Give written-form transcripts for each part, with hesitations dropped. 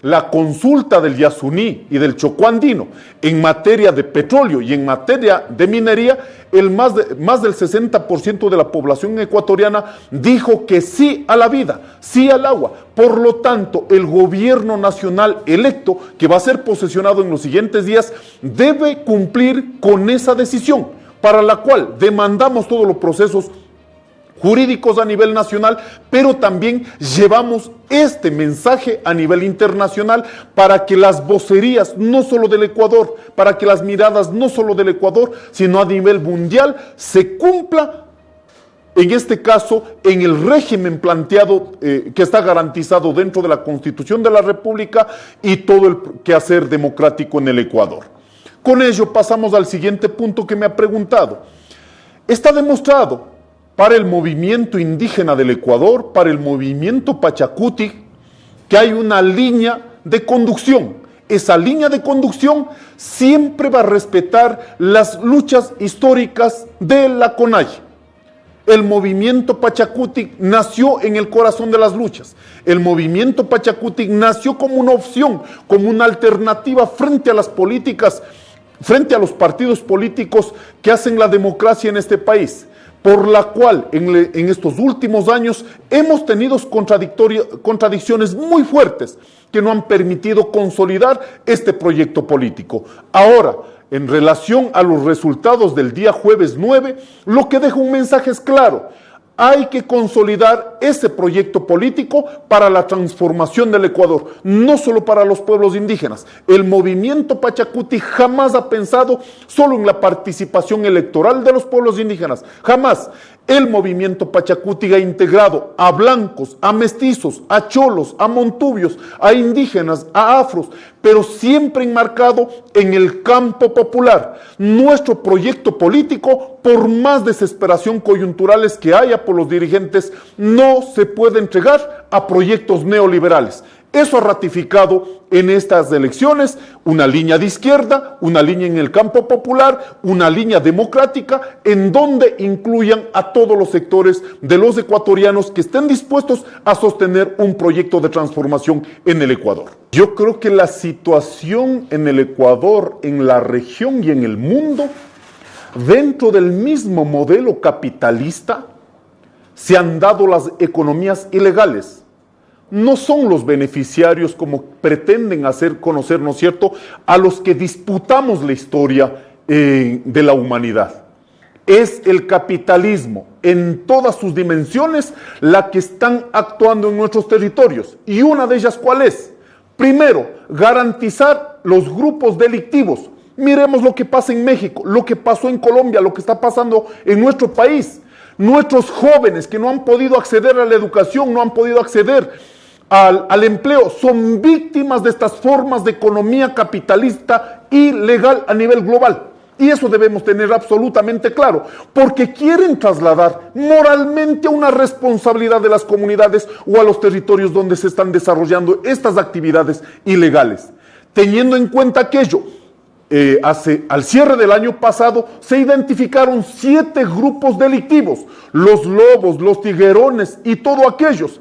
la consulta del Yasuní y del Chocó andino en materia de petróleo y en materia de minería, más del 60% de la población ecuatoriana dijo que sí a la vida, sí al agua. Por lo tanto, el gobierno nacional electo, que va a ser posesionado en los siguientes días, debe cumplir con esa decisión, para la cual demandamos todos los procesos jurídicos a nivel nacional, pero también llevamos este mensaje a nivel internacional para que las vocerías, no solo del Ecuador, para que las miradas no solo del Ecuador, sino a nivel mundial, se cumpla, en este caso, en el régimen planteado que está garantizado dentro de la Constitución de la República y todo el quehacer democrático en el Ecuador. Con ello pasamos al siguiente punto que me ha preguntado. Está demostrado para el movimiento indígena del Ecuador, para el movimiento Pachacuti, que hay una línea de conducción. Esa línea de conducción siempre va a respetar las luchas históricas de la CONAIE. El movimiento Pachacuti nació en el corazón de las luchas. El movimiento Pachacuti nació como una opción, como una alternativa frente a las políticas, frente a los partidos políticos que hacen la democracia en este país, por la cual en estos últimos años hemos tenido contradicciones muy fuertes que no han permitido consolidar este proyecto político. Ahora, en relación a los resultados del día jueves 9, lo que deja un mensaje es claro. Hay que consolidar ese proyecto político para la transformación del Ecuador, no solo para los pueblos indígenas. El movimiento Pachacuti jamás ha pensado solo en la participación electoral de los pueblos indígenas, jamás. El movimiento Pachacuti ha integrado a blancos, a mestizos, a cholos, a montubios, a indígenas, a afros, pero siempre enmarcado en el campo popular. Nuestro proyecto político, por más desesperación coyunturales que haya por los dirigentes, no se puede entregar a proyectos neoliberales. Eso ha ratificado en estas elecciones una línea de izquierda, una línea en el campo popular, una línea democrática en donde incluyan a todos los sectores de los ecuatorianos que estén dispuestos a sostener un proyecto de transformación en el Ecuador. Yo creo que la situación en el Ecuador, en la región y en el mundo, dentro del mismo modelo capitalista, se han dado las economías ilegales. No son los beneficiarios como pretenden hacer conocer, ¿no es cierto?, a los que disputamos la historia de la humanidad. Es el capitalismo en todas sus dimensiones la que están actuando en nuestros territorios. ¿Y una de ellas cuál es? Primero, garantizar los grupos delictivos. Miremos lo que pasa en México, lo que pasó en Colombia, lo que está pasando en nuestro país. Nuestros jóvenes que no han podido acceder a la educación, no han podido acceder al empleo, son víctimas de estas formas de economía capitalista ilegal a nivel global. Y eso debemos tener absolutamente claro, porque quieren trasladar moralmente una responsabilidad de las comunidades o a los territorios donde se están desarrollando estas actividades ilegales. Teniendo en cuenta aquello, al cierre del año pasado se identificaron 7 grupos delictivos, los lobos, los tiguerones y todos aquellos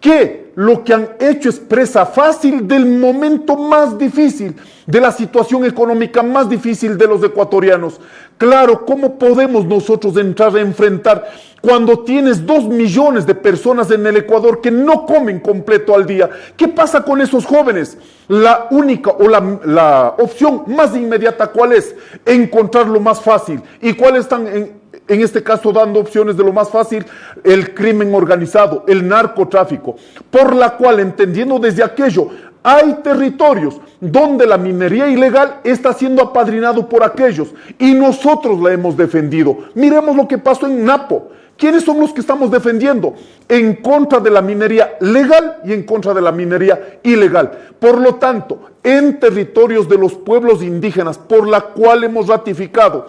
que lo que han hecho es presa fácil del momento más difícil, de la situación económica más difícil de los ecuatorianos. Claro, ¿cómo podemos nosotros entrar a enfrentar cuando tienes 2 millones de personas en el Ecuador que no comen completo al día? ¿Qué pasa con esos jóvenes? La única o la opción más inmediata, ¿cuál es? Encontrar lo más fácil. ¿Y cuáles están en este caso dando opciones de lo más fácil? El crimen organizado, el narcotráfico, por la cual, entendiendo desde aquello, hay territorios donde la minería ilegal está siendo apadrinado por aquellos y nosotros la hemos defendido. Miremos lo que pasó en Napo. ¿Quiénes son los que estamos defendiendo? En contra de la minería legal y en contra de la minería ilegal. Por lo tanto, en territorios de los pueblos indígenas, por la cual hemos ratificado,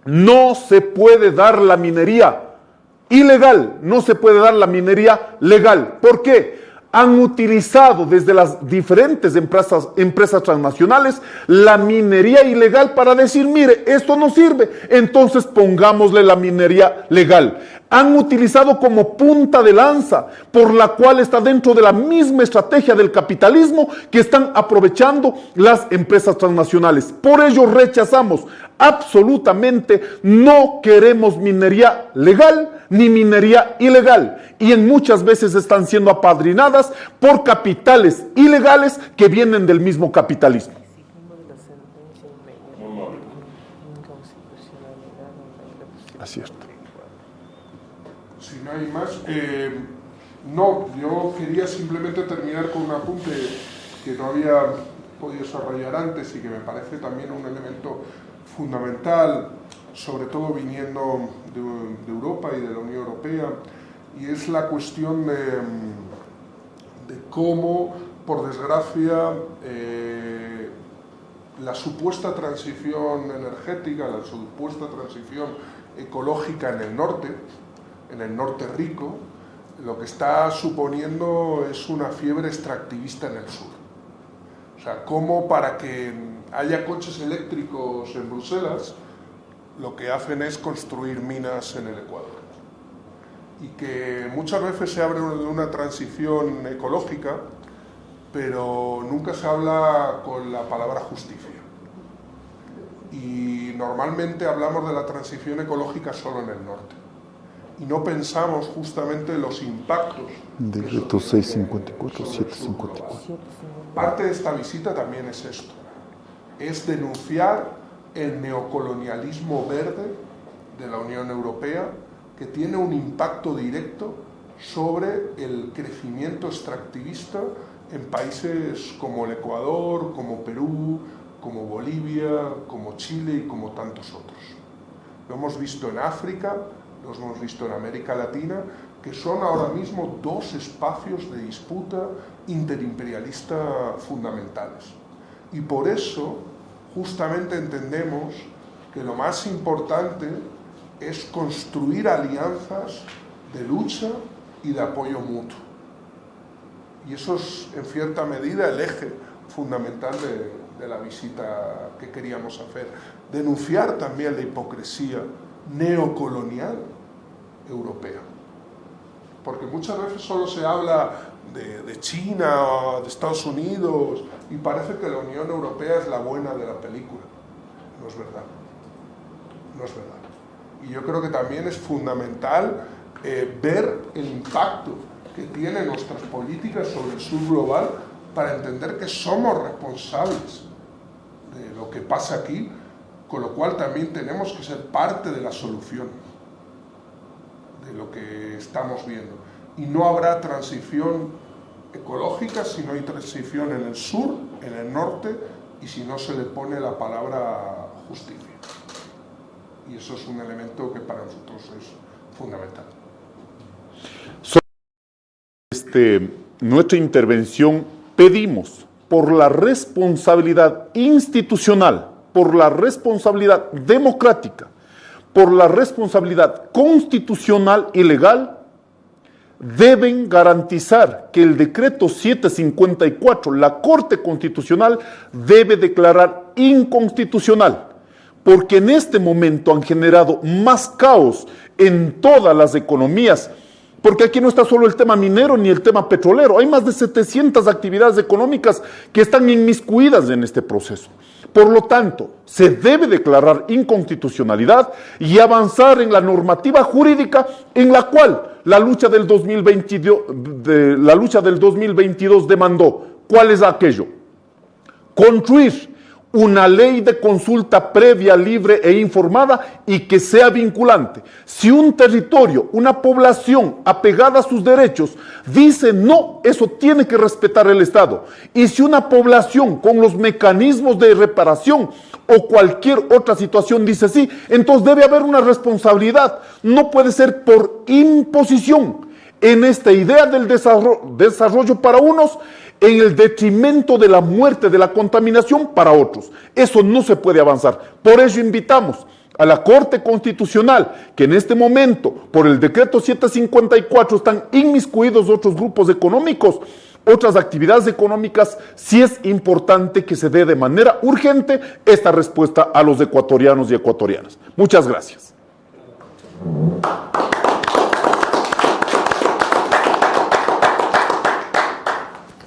no se puede dar la minería ilegal, no se puede dar la minería legal. ¿Por qué? Han utilizado desde las diferentes empresas transnacionales la minería ilegal para decir, mire, esto no sirve, entonces pongámosle la minería legal. han utilizado como punta de lanza, por la cual está dentro de la misma estrategia del capitalismo que están aprovechando las empresas transnacionales. Por ello rechazamos absolutamente, no queremos minería legal ni minería ilegal, y en muchas veces están siendo apadrinadas por capitales ilegales que vienen del mismo capitalismo. Así es. Si no hay más, no, yo quería simplemente terminar con un apunte que no había podido desarrollar antes y que me parece también un elemento fundamental, sobre todo viniendo de Europa y de la Unión Europea, y es la cuestión de cómo, por desgracia, la supuesta transición energética, la supuesta transición ecológica en el norte rico, lo que está suponiendo es una fiebre extractivista en el sur. O sea, cómo para que haya coches eléctricos en Bruselas, lo que hacen es construir minas en el Ecuador. Y que muchas veces se habla de una transición ecológica, pero nunca se habla con la palabra justicia. Y normalmente hablamos de la transición ecológica solo en el norte. Y no pensamos justamente los impactos. Decreto 654, 754. Parte de esta visita también es esto. Es denunciar el neocolonialismo verde de la Unión Europea, que tiene un impacto directo sobre el crecimiento extractivista en países como el Ecuador, como Perú, como Bolivia, como Chile y como tantos otros. Lo hemos visto en África, lo hemos visto en América Latina, que son ahora mismo dos espacios de disputa interimperialista fundamentales. Y por eso, justamente entendemos que lo más importante es construir alianzas de lucha y de apoyo mutuo. Y eso es, en cierta medida, el eje fundamental de la visita que queríamos hacer. Denunciar también la hipocresía neocolonial europea. Porque muchas veces solo se habla de China o de Estados Unidos y parece que la Unión Europea es la buena de la película. No es verdad. No es verdad. Y yo creo que también es fundamental ver el impacto que tienen nuestras políticas sobre el sur global para entender que somos responsables de lo que pasa aquí, con lo cual también tenemos que ser parte de la solución de lo que estamos viendo. Y no habrá transición ecológica si no hay transición en el sur, en el norte, y si no se le pone la palabra justicia. Y eso es un elemento que para nosotros es fundamental. Nuestra intervención pedimos por la responsabilidad institucional, por la responsabilidad democrática, por la responsabilidad constitucional y legal, deben garantizar que el decreto 754, la Corte Constitucional, debe declarar inconstitucional, porque en este momento han generado más caos en todas las economías, porque aquí no está solo el tema minero ni el tema petrolero, hay más de 700 actividades económicas que están inmiscuidas en este proceso. Por lo tanto, se debe declarar inconstitucionalidad y avanzar en la normativa jurídica en la cual la lucha del 2022 demandó. ¿Cuál es aquello? Construir una ley de consulta previa, libre e informada y que sea vinculante. Si un territorio, una población apegada a sus derechos dice no, eso tiene que respetar el Estado. Y si una población con los mecanismos de reparación o cualquier otra situación dice sí, entonces debe haber una responsabilidad. No puede ser por imposición en esta idea del desarrollo para unos, en el detrimento de la muerte, de la contaminación para otros. Eso no se puede avanzar. Por eso invitamos a la Corte Constitucional, que en este momento, por el decreto 754, están inmiscuidos otros grupos económicos, otras actividades económicas. Sí es importante que se dé de manera urgente esta respuesta a los ecuatorianos y ecuatorianas. Muchas gracias.